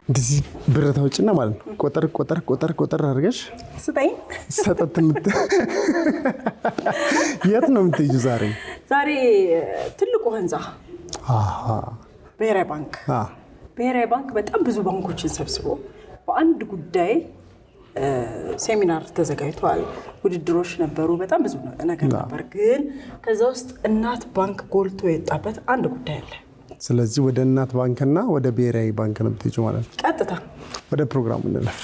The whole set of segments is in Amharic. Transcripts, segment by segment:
እንደዚህ ብር ታውጭና ማለት ነው ቆጠር አድርገሽ ስጠኝ ሰጠት የት ነው የምትሄጂው ዛሬ? ዛሬ ትልቁ ህንጻ ብሔራዊ ባንክ ብሔራዊ ባንክ በጣም ብዙ ባንኮችን ሰብስቦ በአንድ ጉዳይ ሴሚናር ተዘጋጅቷል። ውድድሮች ነበሩ፣ በጣም ብዙ ነገር ነበር። ግን ከዛ ውስጥ እናት ባንክ ጎልቶ የወጣበት አንድ ጉዳይ አለ። ስለዚህ ወደ እናት ባንክና ወደ ብሔራዊ ባንክ ነው የምትሄጂው ማለት ነው። ቀጥታ ወደ ፕሮግራሙ እንለፍ።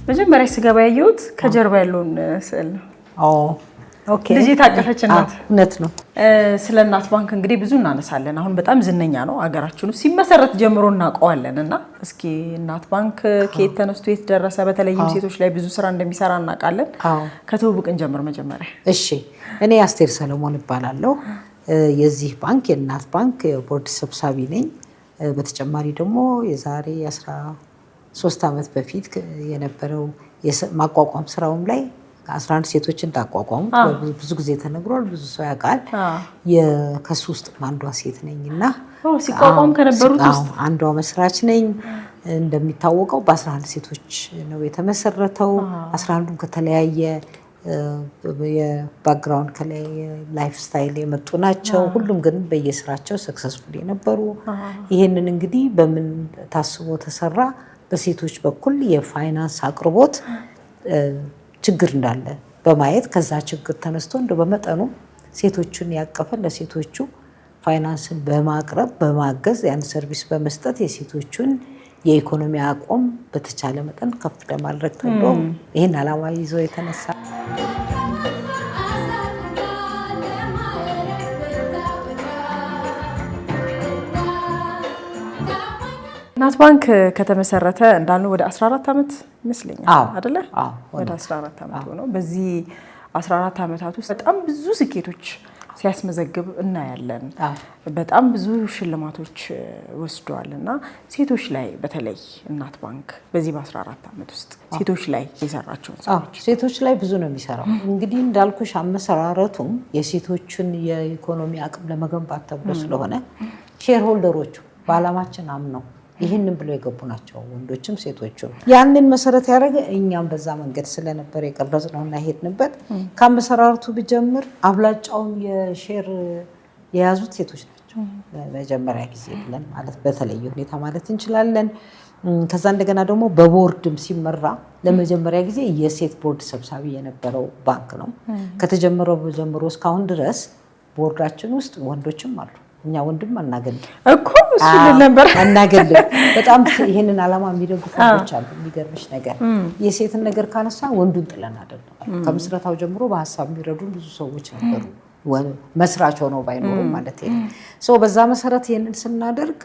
መጀመሪያ ስገባ ያየሁት ከጀርባ ያለውን ስዕል ነው። ኦኬ ልጅ ታቀፈች እናት እውነት ነው። ስለ እናት ባንክ እንግዲህ ብዙ እናነሳለን። አሁን በጣም ዝነኛ ነው አገራችን ውስጥ ሲመሰረት ጀምሮ እናውቀዋለንና እስኪ እናት ባንክ ከየት ተነስቶ የት ደረሰ? በተለይም ሴቶች ላይ ብዙ ስራ እንደሚሰራ እናውቃለን። ከተውብቅን ጀምር መጀመሪያ። እሺ እኔ አስቴር ሰለሞን እባላለሁ። የዚህ ባንክ የእናት ባንክ የቦርድ ሰብሳቢ ነኝ። በተጨማሪ ደግሞ የዛሬ 13 ዓመት በፊት የነበረው ማቋቋም ስራውም ላይ 11 ሴቶችን ታቋቋሙ ብዙ ጊዜ ተነግሯል፣ ብዙ ሰው ያውቃል። ከሱ ውስጥ አንዷ ሴት ነኝና ሲቋቋም ከነበሩት ውስጥ አንዷ መስራች ነኝ። እንደሚታወቀው በ11 ሴቶች ነው የተመሰረተው። 11ዱም ከተለያየ የባክግራውንድ ከለየ ላይፍ ስታይል የመጡ ናቸው። ሁሉም ግን በየስራቸው ሰክሰስፉል የነበሩ። ይሄንን እንግዲህ በምን ታስቦ ተሰራ? በሴቶች በኩል የፋይናንስ አቅርቦት ችግር እንዳለ በማየት ከዛ ችግር ተነስቶ እንደው በመጠኑ ሴቶቹን ያቀፈ ለሴቶቹ ፋይናንስን በማቅረብ በማገዝ ያን ሰርቪስ በመስጠት የሴቶቹን የኢኮኖሚ አቋም በተቻለ መጠን ከፍ ለማድረግ ተብሎ ይሄን ዓላማ ይዞ የተነሳ እናት ባንክ ከተመሰረተ እንዳልነው ወደ 14 ዓመት ይመስለኛል አይደለ? ወደ 14 ዓመት ሆኖ በዚህ 14 ዓመታት ውስጥ በጣም ብዙ ስኬቶች ሲያስመዘግብ እናያለን። በጣም ብዙ ሽልማቶች ወስዷልና ሴቶች ላይ በተለይ እናት ባንክ በዚህ በ14 ዓመት ውስጥ ሴቶች ላይ የሰራቸውን ስራዎች ሴቶች ላይ ብዙ ነው የሚሰራው። እንግዲህ እንዳልኩሽ አመሰራረቱም የሴቶችን የኢኮኖሚ አቅም ለመገንባት ተብሎ ስለሆነ ሼር ሆልደሮቹ በዓላማችን አምነው ይህንን ብለው የገቡ ናቸው፣ ወንዶችም ሴቶችም። ያንን መሰረት ያደረገ እኛም በዛ መንገድ ስለነበር የቀረጽነውና ሄድንበት። ከአመሰራረቱ ብጀምር አብላጫውን የሼር የያዙት ሴቶች ናቸው በመጀመሪያ ጊዜ ብለን ማለት በተለየ ሁኔታ ማለት እንችላለን። ከዛ እንደገና ደግሞ በቦርድም ሲመራ ለመጀመሪያ ጊዜ የሴት ቦርድ ሰብሳቢ የነበረው ባንክ ነው። ከተጀመረው ጀምሮ እስካሁን ድረስ ቦርዳችን ውስጥ ወንዶችም አሉ። እኛ ወንድም አናገልም እኮ እሱ ነበር አናገልም። በጣም ይሄንን ዓላማ የሚደግፉ ሰዎች አሉ። የሚገርምሽ ነገር የሴትን ነገር ካነሳ ወንዱን ጥለን አይደለም። ከምስረታው ጀምሮ በሐሳብ የሚረዱ ብዙ ሰዎች ነበሩ፣ መስራች ሆነው ባይኖሩም ማለት ነው። በዛ መሰረት ይሄንን ስናደርግ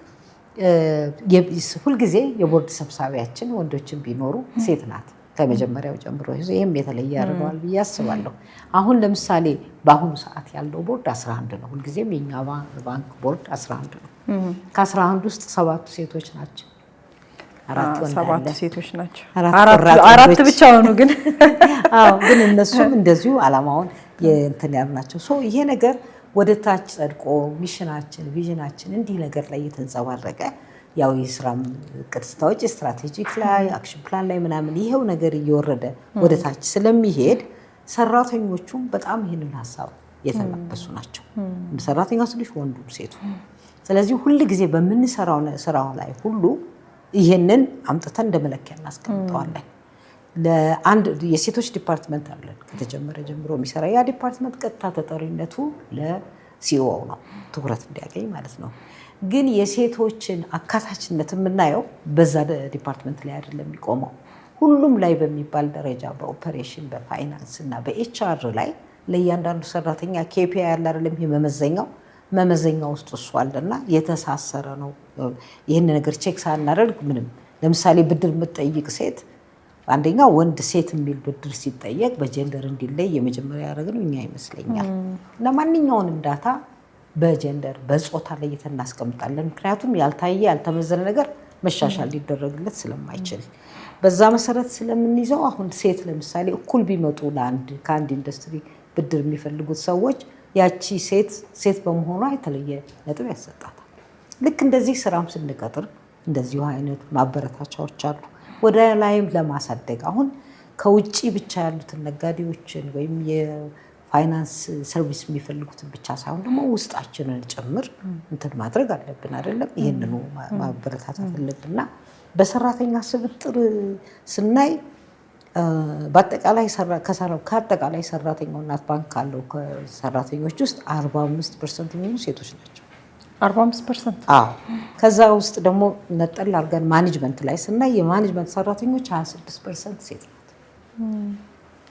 ሁልጊዜ የቦርድ ሰብሳቢያችን ወንዶችን ቢኖሩ ሴት ናት ከመጀመሪያው ጀምሮ። ይሄም የተለየ ያደርገዋል ብዬ አስባለሁ። አሁን ለምሳሌ በአሁኑ ሰዓት ያለው ቦርድ 11 ነው። ሁልጊዜም የኛ ባንክ ቦርድ 11 ነው። ከ11 ውስጥ 7 ሴቶች ናቸው። 7 ሴቶች ናቸው። 4 ብቻ ሆኑ ግን ግን እነሱም እንደዚሁ ዓላማውን እንትን ያልናቸው። ይሄ ነገር ወደ ታች ጸድቆ ሚሽናችን ቪዥናችን እንዲህ ነገር ላይ የተንጸባረቀ ያው የስራም ቅድስታዎች ስትራቴጂክ ላይ አክሽን ፕላን ላይ ምናምን ይሄው ነገር እየወረደ ወደ ታች ስለሚሄድ ሰራተኞቹም በጣም ይሄንን ሐሳብ የተላበሱ ናቸው። ሰራተኛው ስልሽ ወንዱ ሴቱ። ስለዚህ ሁሉ ጊዜ በምንሰራው ስራው ላይ ሁሉ ይሄንን አምጥተን እንደመለኪያ እናስቀምጠዋለን። ለአንድ የሴቶች ዲፓርትመንት አለን ከተጀመረ ጀምሮ የሚሰራ ያ ዲፓርትመንት ቀጥታ ተጠሪነቱ ለሲኦ ነው፣ ትኩረት እንዲያገኝ ማለት ነው። ግን የሴቶችን አካታችነት የምናየው በዛ ዲፓርትመንት ላይ አይደለም የሚቆመው። ሁሉም ላይ በሚባል ደረጃ በኦፐሬሽን በፋይናንስ እና በኤችአር ላይ ለእያንዳንዱ ሰራተኛ KPI ያለ አይደለም መመዘኛው ውስጥ እሱ አለና የተሳሰረ ነው። ይህን ነገር ቼክ ሳናደርግ ምንም ለምሳሌ ብድር የምትጠይቅ ሴት አንደኛ ወንድ ሴት የሚል ብድር ሲጠየቅ በጀንደር እንዲለይ የመጀመሪያ ያደረግነው እኛ ይመስለኛል። ለማንኛውንም ዳታ በጀንደር በጾታ ላይ እናስቀምጣለን። ምክንያቱም ያልታየ ያልተመዘነ ነገር መሻሻል ሊደረግለት ስለማይችል በዛ መሰረት ስለምንይዘው አሁን ሴት ለምሳሌ እኩል ቢመጡ ከአንድ ኢንዱስትሪ ብድር የሚፈልጉት ሰዎች ያቺ ሴት በመሆኗ የተለየ ነጥብ ያሰጣታል። ልክ እንደዚህ ስራም ስንቀጥር እንደዚሁ አይነት ማበረታቻዎች አሉ። ወደ ላይም ለማሳደግ አሁን ከውጪ ብቻ ያሉትን ነጋዴዎችን ወይም የፋይናንስ ሰርቪስ የሚፈልጉትን ብቻ ሳይሆን ደግሞ ውስጣችንን ጭምር እንትን ማድረግ አለብን አይደለም? ይህንኑ ማበረታታት አለብንና በሰራተኛ ስብጥር ስናይ በአጠቃላይ ከአጠቃላይ ሰራተኛው እናት ባንክ ካለው ሰራተኞች ውስጥ 45% የሚሆኑ ሴቶች ናቸው። 45%? አዎ። ከዛ ውስጥ ደግሞ ነጠል አድርገን ማኔጅመንት ላይ ስናይ የማኔጅመንት ሰራተኞች 26% ሴት ናት።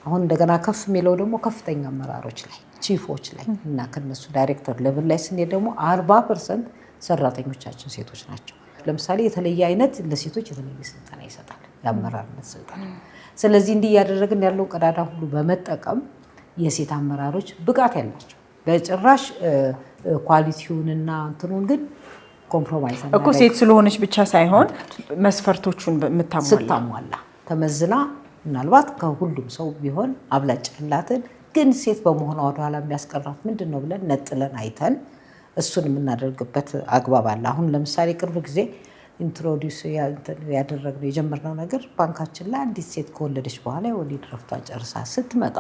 አሁን እንደገና ከፍ የሚለው ደግሞ ከፍተኛ አመራሮች ላይ ቺፎች ላይ እና ከነሱ ዳይሬክተር ሌቭል ላይ ስንሄድ ደግሞ 40% ሰራተኞቻችን ሴቶች ናቸው። ለምሳሌ የተለየ አይነት ለሴቶች የተለየ ስልጠና ይሰጣል፣ የአመራርነት ስልጠና። ስለዚህ እንዲህ እያደረግን ያለው ቀዳዳ ሁሉ በመጠቀም የሴት አመራሮች ብቃት ያላቸው በጭራሽ ኳሊቲውንና እንትኑን ግን ኮምፕሮማይዝ እኮ ሴት ስለሆነች ብቻ ሳይሆን መስፈርቶቹን ስታሟላ ተመዝና ምናልባት ከሁሉም ሰው ቢሆን አብላጫ ያላትን ግን ሴት በመሆኗ ወደኋላ የሚያስቀራት ምንድን ነው ብለን ነጥለን አይተን እሱን የምናደርግበት አግባብ አለ። አሁን ለምሳሌ ቅርብ ጊዜ ኢንትሮዲውስ ያደረግነው የጀመርነው ነገር ባንካችን ላይ አንዲት ሴት ከወለደች በኋላ የወሊድ ረፍቷን ጨርሳ ስትመጣ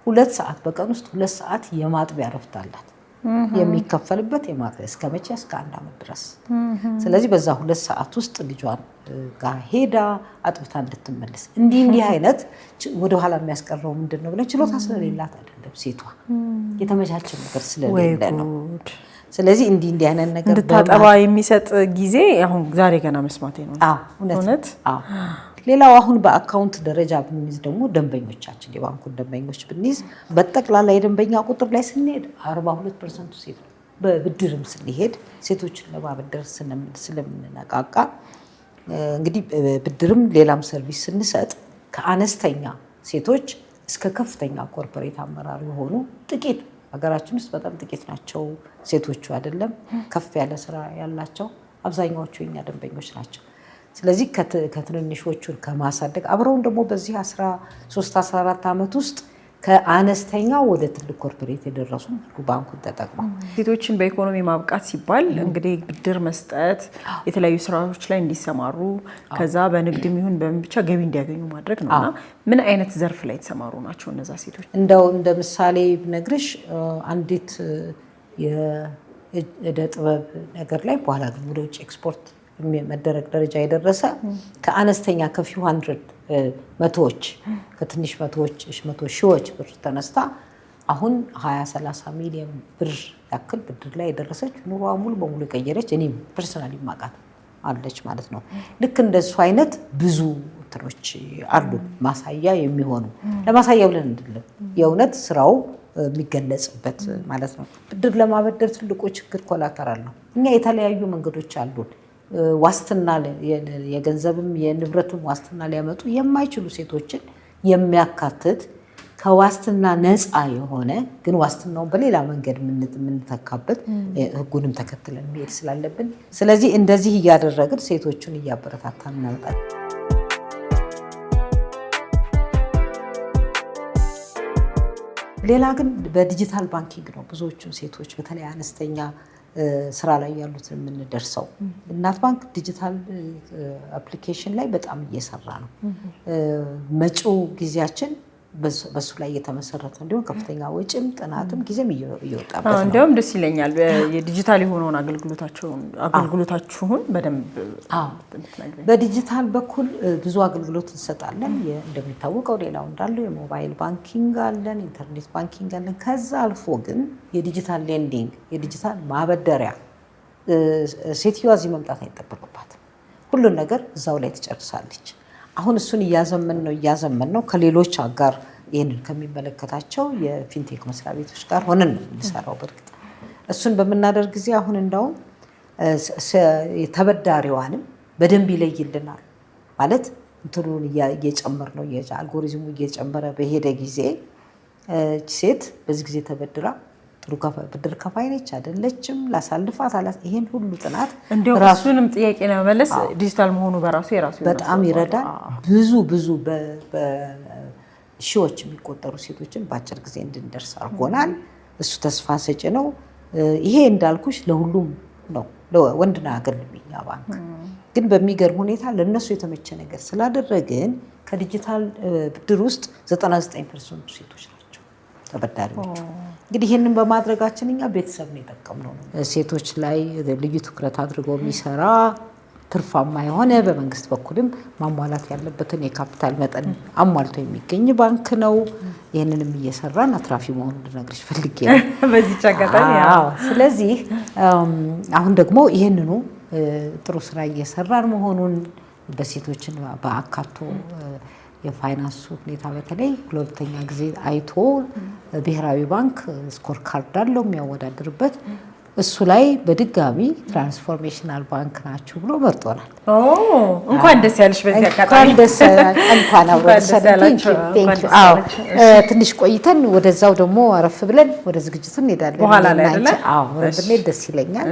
2 ሰዓት በቀን ውስጥ 2 ሰዓት የማጥቢያ ረፍት አላት የሚከፈልበት የማጥቢያ እስከ መቼ? እስከ 1 ዓመት ድረስ። ስለዚህ በዛ 2 ሰዓት ውስጥ ልጇን ጋር ሄዳ አጥብታ እንድትመለስ እንዲህ አይነት ወደኋላ የሚያስቀረው ምንድን ነው ብለን ችሎታ ስለሌላት አይደለም፣ ሴቷ የተመቻቸ ነገር ስለሌለ ነው። ስለዚህ እንዲህ አይነት ነገር እንድታጠባ የሚሰጥ ጊዜ አሁን ዛሬ ገና መስማቴ ነው። እውነት። ሌላው አሁን በአካውንት ደረጃ ብንይዝ ደግሞ ደንበኞቻችን የባንኩን ደንበኞች ብንይዝ በጠቅላላ የደንበኛ ቁጥር ላይ ስንሄድ 42% ሴት ነው። በብድርም ስንሄድ ሴቶችን ለማበደር ስለምንነቃቃ እንግዲህ ብድርም ሌላም ሰርቪስ ስንሰጥ ከአነስተኛ ሴቶች እስከ ከፍተኛ ኮርፖሬት አመራር የሆኑ ጥቂት ሀገራችን ውስጥ በጣም ጥቂት ናቸው ሴቶቹ አይደለም ከፍ ያለ ስራ ያላቸው አብዛኛዎቹ የኛ ደንበኞች ናቸው። ስለዚህ ከትንንሾቹን ከማሳደግ አብረውን ደግሞ በዚህ 13-14 ዓመት ውስጥ ከአነስተኛ ወደ ትልቅ ኮርፖሬት የደረሱ ባንኩን ተጠቅመው ሴቶችን በኢኮኖሚ ማብቃት ሲባል እንግዲህ ብድር መስጠት፣ የተለያዩ ስራዎች ላይ እንዲሰማሩ ከዛ በንግድም ይሁን በምን ብቻ ገቢ እንዲያገኙ ማድረግ ነውና ምን አይነት ዘርፍ ላይ የተሰማሩ ናቸው እነዛ ሴቶች? እንደው እንደ ምሳሌ ብነግርሽ አንዲት የእደ ጥበብ ነገር ላይ በኋላ ግን ወደ ውጭ ኤክስፖርት መደረግ ደረጃ የደረሰ ከአነስተኛ ከፊው 100 ከትንሽ መቶ ሺዎች ብር ተነስታ አሁን 20-30 ሚሊዮን ብር ያክል ብድር ላይ የደረሰች ኑሮዋ ሙሉ በሙሉ የቀየረች እኔም ፐርሰናሊ ማቃት አለች ማለት ነው። ልክ እንደሱ አይነት ብዙ እንትኖች አሉ ማሳያ የሚሆኑ ለማሳያ ብለን እንድለም የእውነት ስራው የሚገለጽበት ማለት ነው። ብድር ለማበደር ትልቁ ችግር ኮላተራል ነው። እኛ የተለያዩ መንገዶች አሉን። ዋስትና የገንዘብም የንብረትም ዋስትና ሊያመጡ የማይችሉ ሴቶችን የሚያካትት ከዋስትና ነፃ የሆነ ግን ዋስትናውን በሌላ መንገድ የምንተካበት ህጉንም ተከትለን መሄድ ስላለብን ስለዚህ እንደዚህ እያደረግን ሴቶቹን እያበረታታን እናመጣለን። ሌላ ግን በዲጂታል ባንኪንግ ነው ብዙዎቹን ሴቶች በተለይ አነስተኛ ስራ ላይ ያሉትን የምንደርሰው። እናት ባንክ ዲጂታል አፕሊኬሽን ላይ በጣም እየሰራ ነው። መጪው ጊዜያችን በሱ ላይ እየተመሰረተ እንዲሆን ከፍተኛ ወጪም ጥናትም ጊዜም እየወጣበት ነው። እንዲያውም ደስ ይለኛል የዲጂታል የሆነውን አገልግሎታችሁን በደንብ በዲጂታል በኩል ብዙ አገልግሎት እንሰጣለን። እንደሚታወቀው ሌላው እንዳለው የሞባይል ባንኪንግ አለን፣ ኢንተርኔት ባንኪንግ አለን። ከዛ አልፎ ግን የዲጂታል ሌንዲንግ የዲጂታል ማበደሪያ ሴትዮዋ እዚህ መምጣት አይጠበቅባትም። ሁሉን ነገር እዛው ላይ ትጨርሳለች። አሁን እሱን እያዘመን ነው ከሌሎች አጋር ይህንን ከሚመለከታቸው የፊንቴክ መስሪያ ቤቶች ጋር ሆነን ነው የምንሰራው። በእርግጥ እሱን በምናደርግ ጊዜ አሁን እንደውም ተበዳሪዋንም በደንብ ይለይልናል ማለት እንትኑን እየጨመር ነው አልጎሪዝሙ እየጨመረ በሄደ ጊዜ ሴት በዚህ ጊዜ ተበድራ ጥሩ ብድር ከፋይ ነች አይደለችም ላሳልፋት አላት። ይሄን ሁሉ ጥናት ራሱንም ጥያቄ ነው መለስ ዲጂታል መሆኑ በራሱ የራሱ በጣም ይረዳል። ብዙ በሺዎች የሚቆጠሩ ሴቶችን በአጭር ጊዜ እንድንደርስ አድርጎናል። እሱ ተስፋ ሰጪ ነው። ይሄ እንዳልኩሽ ለሁሉም ነው፣ ለወንድና አገልግሎኛ ባንክ ግን በሚገርም ሁኔታ ለነሱ የተመቸ ነገር ስላደረግን ከዲጂታል ብድር ውስጥ 99% ሴቶች ናቸው ተበዳሪዎቹ። እንግዲህ ይሄንን በማድረጋችን እኛ ቤተሰብ ነው የጠቀምነው። ሴቶች ላይ ልዩ ትኩረት አድርጎ የሚሰራ ትርፋማ የሆነ በመንግስት በኩልም ማሟላት ያለበትን የካፒታል መጠን አሟልቶ የሚገኝ ባንክ ነው። ይሄንንም እየሰራን አትራፊ መሆኑን ልነግርሽ ፈልጌ ነው በዚህ ጫጋታን። ስለዚህ አሁን ደግሞ ይሄንኑ ጥሩ ስራ እየሰራን መሆኑን በሴቶችን በአካቶ የፋይናንስ ሁኔታ በተለይ ለሁለተኛ ጊዜ አይቶ ብሔራዊ ባንክ ስኮር ካርድ አለው የሚያወዳድርበት እሱ ላይ በድጋሚ ትራንስፎርሜሽናል ባንክ ናችሁ ብሎ መርጦናል። እንኳን ደስ ያለሽ። በዚህ አጋጣሚ እንኳን አብሮ ትንሽ ቆይተን ወደዛው ደግሞ አረፍ ብለን ወደ ዝግጅቱ እንሄዳለን በኋላ ላይ አይደለ? ብንሄድ ደስ ይለኛል።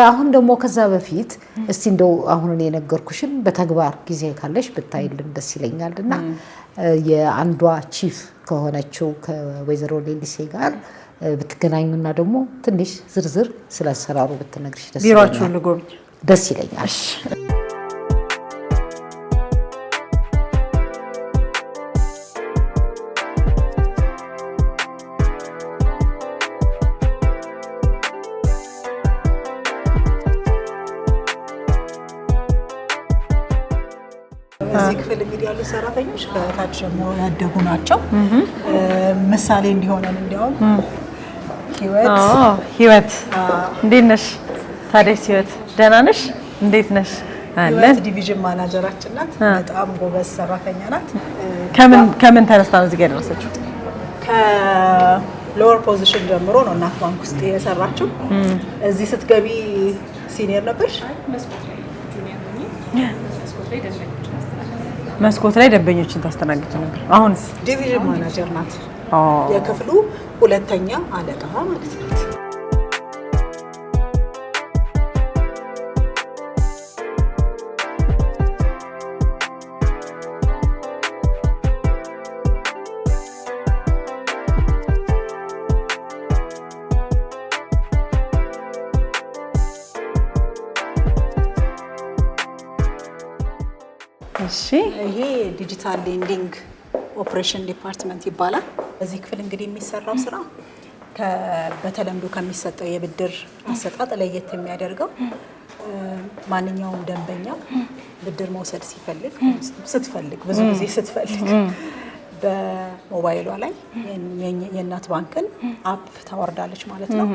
አሁን ደግሞ ከዛ በፊት እስቲ እንደው አሁን እኔ የነገርኩሽን በተግባር ጊዜ ካለሽ ብታይልን ደስ ይለኛልና የአንዷ ቺፍ ከሆነችው ከወይዘሮ ሌሊሴ ጋር ብትገናኙና ደግሞ ትንሽ ዝርዝር ስለ አሰራሩ ብትነግርሽ ደስ ይለኛል። ቢሮአችሁን ልጎብኝ ደስ ይለኛል። እዚህ ክፍል እንግዲህ ያሉ ሰራተኞች ከታች ጀምሮ ያደጉ ናቸው። ምሳሌ እንዲሆነን እንዲያውም ህይወት እንዴት ነሽ? ታዲያስ ህይወት ደህና ነሽ? እንዴት ነሽ? ህይወት ዲቪዥን ማናጀራችን ናት። በጣም ጎበዝ ሰራተኛ ናት። ከምን ተነስታ ነው እዚህ ጋር የደረሰችው? ከሎወር ፖዚሽን ጀምሮ ነው እናት ባንክ ውስጥ የሰራችው። እዚህ ስትገቢ ሲኒየር ነበርሽ? መስኮት ላይ ደንበኞችን ታስተናግድ ነበር። አሁንስ ዲቪዥን ማናጀር ናት። የክፍሉ ሁለተኛ አለቃ ማለት ነው። ይሄ ዲጂታል ሌንዲንግ ኦፕሬሽን ዲፓርትመንት ይባላል። በዚህ ክፍል እንግዲህ የሚሰራው ስራ በተለምዶ ከሚሰጠው የብድር አሰጣጥ ለየት የሚያደርገው ማንኛውም ደንበኛ ብድር መውሰድ ስትፈልግ ብዙ ጊዜ ስትፈልግ በሞባይሏ ላይ የእናት ባንክን አፕ ታወርዳለች ማለት ነው።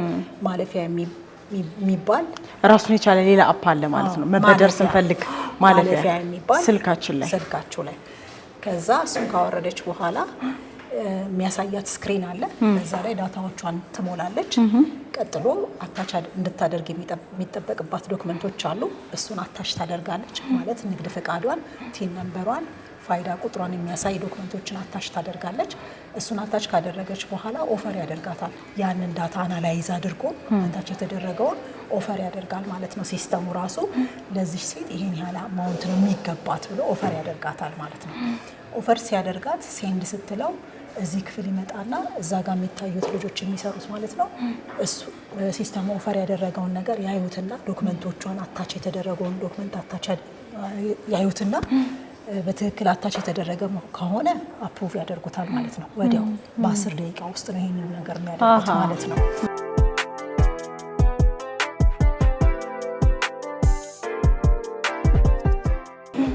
ማለፊያ የሚባል ራሱን የቻለ ሌላ አፕ አለ ማለት ነው። መበደር ስንፈልግ ማለፊያ የሚባል ስልካችሁ ላይ ከዛ እሱን ካወረደች በኋላ የሚያሳያት ስክሪን አለ። በዛ ላይ ዳታዎቿን ትሞላለች። ቀጥሎ አታች እንድታደርግ የሚጠበቅባት ዶክመንቶች አሉ። እሱን አታች ታደርጋለች ማለት ንግድ ፈቃዷን፣ ቲን ነምበሯን፣ ፋይዳ ቁጥሯን የሚያሳይ ዶክመንቶችን አታች ታደርጋለች። እሱን አታች ካደረገች በኋላ ኦፈር ያደርጋታል። ያንን ዳታ አናላይዝ አድርጎ አታች የተደረገውን ኦፈር ያደርጋል ማለት ነው። ሲስተሙ ራሱ ለዚህ ሴት ይሄን ያህል አማውንት ነው የሚገባት ብሎ ኦፈር ያደርጋታል ማለት ነው። ኦፈር ሲያደርጋት ሴንድ ስትለው እዚህ ክፍል ይመጣና እዛ ጋር የሚታዩት ልጆች የሚሰሩት ማለት ነው። እሱ ሲስተሙ ኦፈር ያደረገውን ነገር ያዩትና ዶክመንቶቿን አታች የተደረገውን ዶክመንት አታች ያዩትና በትክክል አታች የተደረገ ከሆነ አፕሩቭ ያደርጉታል ማለት ነው። ወዲያው በ10 ደቂቃ ውስጥ ነው ይሄንን ነገር የሚያደርጉት ማለት ነው።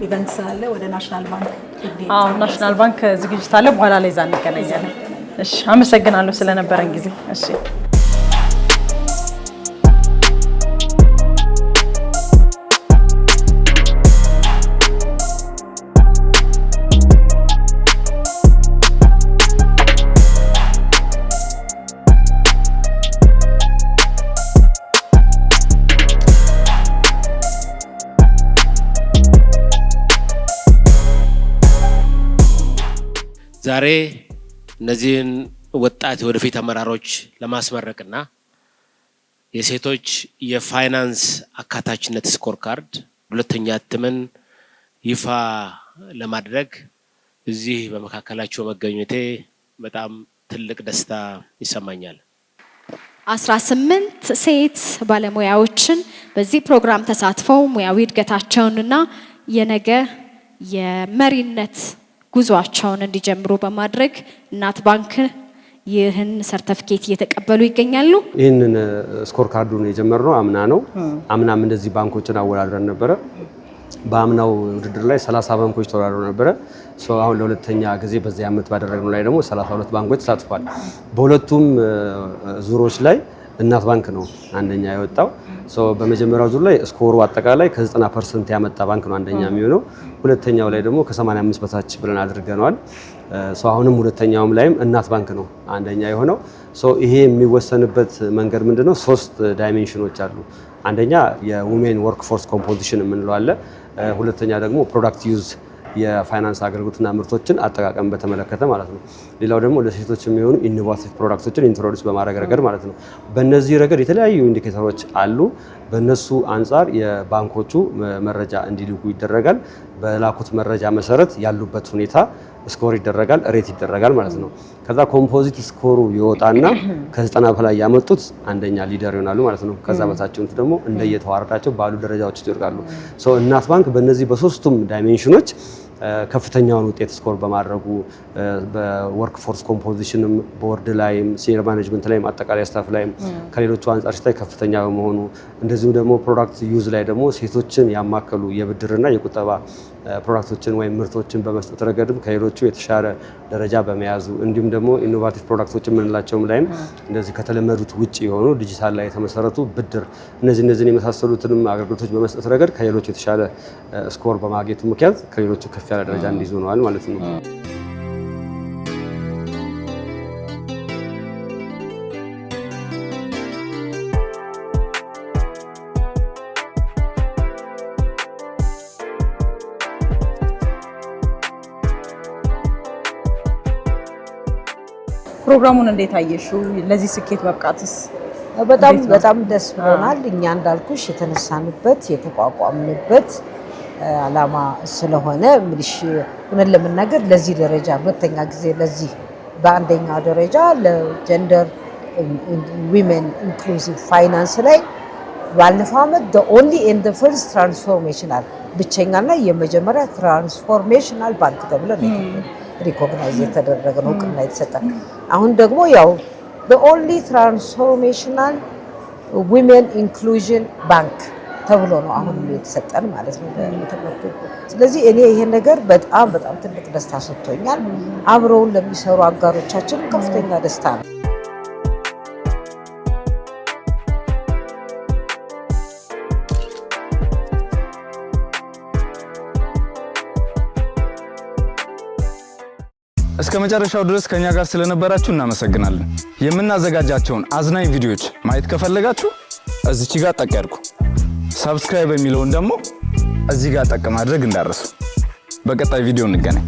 ኢቨንት ስላለ ወደ ናሽናል ባንክ ናሽናል ባንክ ዝግጅት አለ። በኋላ ላይ እዛ እንገናኛለን። እሺ፣ አመሰግናለሁ ስለነበረን ጊዜ። እሺ ዛሬ እነዚህን ወጣት ወደፊት አመራሮች ለማስመረቅና የሴቶች የፋይናንስ አካታችነት ስኮር ካርድ ሁለተኛ እትምን ይፋ ለማድረግ እዚህ በመካከላቸው መገኘቴ በጣም ትልቅ ደስታ ይሰማኛል። 18 ሴት ባለሙያዎችን በዚህ ፕሮግራም ተሳትፈው ሙያዊ እድገታቸውንና የነገ የመሪነት ጉዟቸውን እንዲጀምሩ በማድረግ እናት ባንክ ይህን ሰርቲፊኬት እየተቀበሉ ይገኛሉ። ይህንን ስኮር ካርዱን የጀመርነው አምና ነው። አምናም እንደዚህ ባንኮችን አወዳድረን ነበረ። በአምናው ውድድር ላይ 30 ባንኮች ተወዳድረው ነበረ። አሁን ለሁለተኛ ጊዜ በዚህ ዓመት ባደረግነው ላይ ደግሞ 32 ባንኮች ተሳትፏል። በሁለቱም ዙሮች ላይ እናት ባንክ ነው አንደኛ የወጣው። በመጀመሪያው ዙር ላይ ስኮሩ አጠቃላይ ከ90% ያመጣ ባንክ ነው አንደኛ የሚሆነው። ሁለተኛው ላይ ደግሞ ከ85 በታች ብለን አድርገናል። አሁንም ሁለተኛውም ላይም እናት ባንክ ነው አንደኛ የሆነው። ይሄ የሚወሰንበት መንገድ ምንድነው? 3 ዳይሜንሽኖች አሉ። አንደኛ የውሜን ወርክ ፎርስ ኮምፖዚሽን የምንለው አለ። ሁለተኛ ደግሞ ፕሮዳክት ዩዝ የፋይናንስ አገልግሎትና ምርቶችን አጠቃቀም በተመለከተ ማለት ነው። ሌላው ደግሞ ለሴቶች የሚሆኑ ኢኖቬቲቭ ፕሮዳክቶችን ኢንትሮዲዩስ በማድረግ ረገድ ማለት ነው። በእነዚህ ረገድ የተለያዩ ኢንዲኬተሮች አሉ። በእነሱ አንጻር የባንኮቹ መረጃ እንዲልኩ ይደረጋል። በላኩት መረጃ መሰረት ያሉበት ሁኔታ ስኮር ይደረጋል፣ ሬት ይደረጋል ማለት ነው። ከዛ ኮምፖዚት ስኮሩ ይወጣና ከ90 በላይ ያመጡት አንደኛ ሊደር ይሆናሉ ማለት ነው። ከዛ በታች ደግሞ እንደየተዋረዳቸው ባሉ ደረጃዎች ይወርቃሉ። እናት ባንክ በእነዚህ በሶስቱም ዳይሜንሽኖች ከፍተኛውን ውጤት ስኮር በማድረጉ በወርክ ፎርስ ኮምፖዚሽንም ቦርድ ላይም ሲኒየር ማኔጅመንት ላይም አጠቃላይ ስታፍ ላይም ከሌሎቹ አንጻር ሲታይ ከፍተኛ በመሆኑ እንደዚሁም ደግሞ ፕሮዳክት ዩዝ ላይ ደግሞ ሴቶችን ያማከሉ የብድርና የቁጠባ ፕሮዳክቶችን ወይም ምርቶችን በመስጠት ረገድም ከሌሎቹ የተሻለ ደረጃ በመያዙ እንዲሁም ደግሞ ኢኖቬቲቭ ፕሮዳክቶችን የምንላቸውም ላይም እንደዚህ ከተለመዱት ውጭ የሆኑ ዲጂታል ላይ የተመሰረቱ ብድር እነዚህን የመሳሰሉትንም አገልግሎቶች በመስጠት ረገድ ከሌሎቹ የተሻለ ስኮር በማግኘቱ ምክንያት ከሌሎቹ ከፍ ያለ ደረጃ እንዲይዙ ነዋል ማለት ነው። ፕሮግራሙን እንዴት አየሽው? ለዚህ ስኬት መብቃትስ? በጣም ደስ ብሎናል። እኛ እንዳልኩሽ የተነሳንበት የተቋቋምንበት ዓላማ ስለሆነ ምልሽ ምን ለምናገር ለዚህ ደረጃ ሁለተኛ ጊዜ ለዚህ በአንደኛ ደረጃ ለጀንደር ዊሜን ኢንክሉሲቭ ፋይናንስ ላይ ባለፈው ዓመት the only and the first transformational ብቸኛና የመጀመሪያ ትራንስፎርሜሽናል ባንክ ተብሎ ነው ሪኮግናይዝ የተደረገ ነው እውቅና የተሰጠን። አሁን ደግሞ ያው the only transformational women inclusion bank ተብሎ ነው አሁን የተሰጠን ማለት ነው ለተመረጡ። ስለዚህ እኔ ይሄ ነገር በጣም ትልቅ ደስታ ሰጥቶኛል። አብረውን ለሚሰሩ አጋሮቻችን ከፍተኛ ደስታ ነው። እስከ መጨረሻው ድረስ ከኛ ጋር ስለነበራችሁ እናመሰግናለን። የምናዘጋጃቸውን አዝናኝ ቪዲዮዎች ማየት ከፈለጋችሁ እዚች ጋር ጠቅ ያድርጉ። ሰብስክራይብ የሚለውን ደግሞ እዚህ ጋር ጠቅ ማድረግ እንዳትረሱ። በቀጣይ ቪዲዮ እንገናኝ።